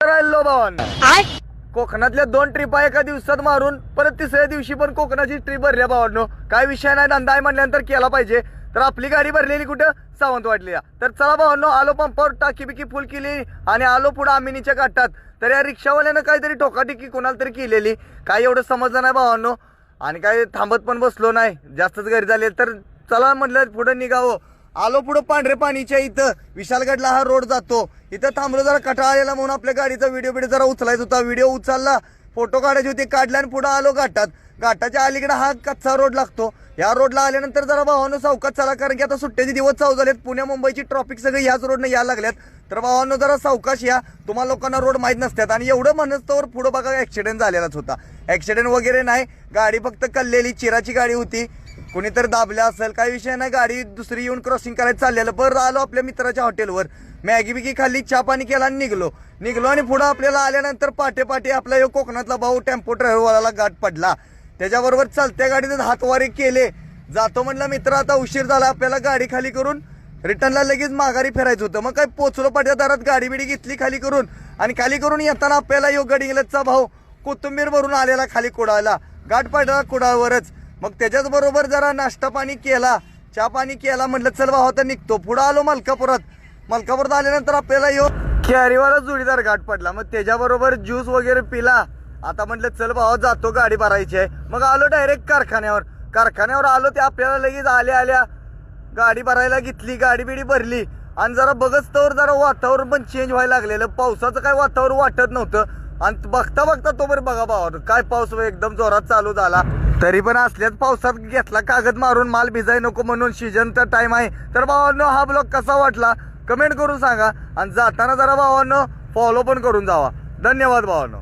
राहिलो भावांना. कोकणातल्या 2 ट्रिपा एका दिवसात मारून परत तिसऱ्या दिवशी पण कोकणाची ट्रिप भरल्या भावांनो. काय विषय नाही, धंदा आहे म्हणल्यानंतर केला पाहिजे. तर आपली गाडी भरलेली कुठं सावंतवाडीला. तर चला भावांनो, आलो पंपावर, टाकी बिकी फुल केली आणि आलो पुढे आमिनीच्या घाटात. तर या रिक्षावाल्यानं काहीतरी टोकाटिकी कोणाला तरी केलेली, काय एवढं समजलं नाही भावांनो. आणि काय थांबत पण बसलो नाही, जास्तच घरी झाले. तर चला म्हटलं पुढे निघावं. आलो पुढं पांढरे पाणीच्या इथं विशालगडला हा रोड जातो. इथं थांबलो, जरा कटाळा आलेला म्हणून आपल्या गाडीचा व्हिडिओ जरा उचलायचा होता. व्हिडिओ उचलला, फोटो काढायचे होते, काढला आणि पुढे आलो घाटात. घाटाच्या अलीकडे हा कच्चा रोड लागतो. या रोडला आल्यानंतर जरा भावानं सावकाश चला, कारण की आता सुट्ट्याचे दिवस चालू झालेत. पुण्या मुंबईची ट्रॉफिक सगळी याच रोडने यायला लागल्यात. तर भावानं जरा सावकाश या, तुम्हाला लोकांना रोड माहीत नसतात. आणि एवढं म्हणतोवर पुढं बघा ऍक्सिडेंट झालेलाच होता. ऍक्सिडेंट वगैरे नाही, गाडी फक्त कल्लेली चिराची गाडी होती. कुणीतरी दाबल्या असेल, काही विषय नाही. गाडी दुसरी येऊन क्रॉसिंग करायला चाललेलं. बरं आलो आपल्या मित्राच्या हॉटेलवर, मॅगी बिगी खाल्ली, चहा पाणी केला आणि निघलो. आणि पुढं आपल्याला आल्यानंतर पाटे आपला यो कोकणातला भाऊ टेम्पो ड्रायव्हरवाला गाठ पडला. त्याच्याबरोबर चालत्या गाडीत हातवारे केले. जातो म्हणलं मित्र, आता उशीर झाला, आपल्याला गाडी खाली करून रिटर्नला लगेच माघारी फिरायचं होतं. मग काय पोचलो पाट्या दारात, गाडी बिडी घेतली खाली करून. आणि खाली करून येताना आपल्याला यो गडिंगलजचा भाऊ कोथिंबीर भरून आलेला खाली कुडाळला, गाठ पडला कुडाळवरच. मग त्याच्याच बरोबर जरा नाश्ता पाणी केला, चहा पाणी केला. म्हटलं चल भाऊ आता निघतो. पुढं आलो मलकापुरात आल्यानंतर आपल्याला यो कॅरीवाला जोडीदार गाठ पडला. मग त्याच्याबरोबर ज्यूस वगैरे पिला. आता म्हटलं चल भाऊ जातो, गाडी भरायची आहे. मग आलो डायरेक्ट कारखान्यावर आलो. ते आपल्याला लगेच आल्या गाडी भरायला घेतली, गाडी बिडी भरली. आणि जरा बघत तर जरा वातावरण पण चेंज व्हायला लागलेलं. पावसाचं काय वातावरण वाटत नव्हतं. आणि बघता तो बरं बघा भावा, काय पाऊस एकदम जोरात चालू झाला. तरी पण असल्याच पावसात घेतला कागद मारून, माल भिजाय नको म्हणून. सीजनचा टाइम आहे. तर भावांनो, हा ब्लॉग कसा वाटला कमेंट करून सांगा. आणि जाताना जरा भावांनो फॉलो पण करून जावा. धन्यवाद भावांनो.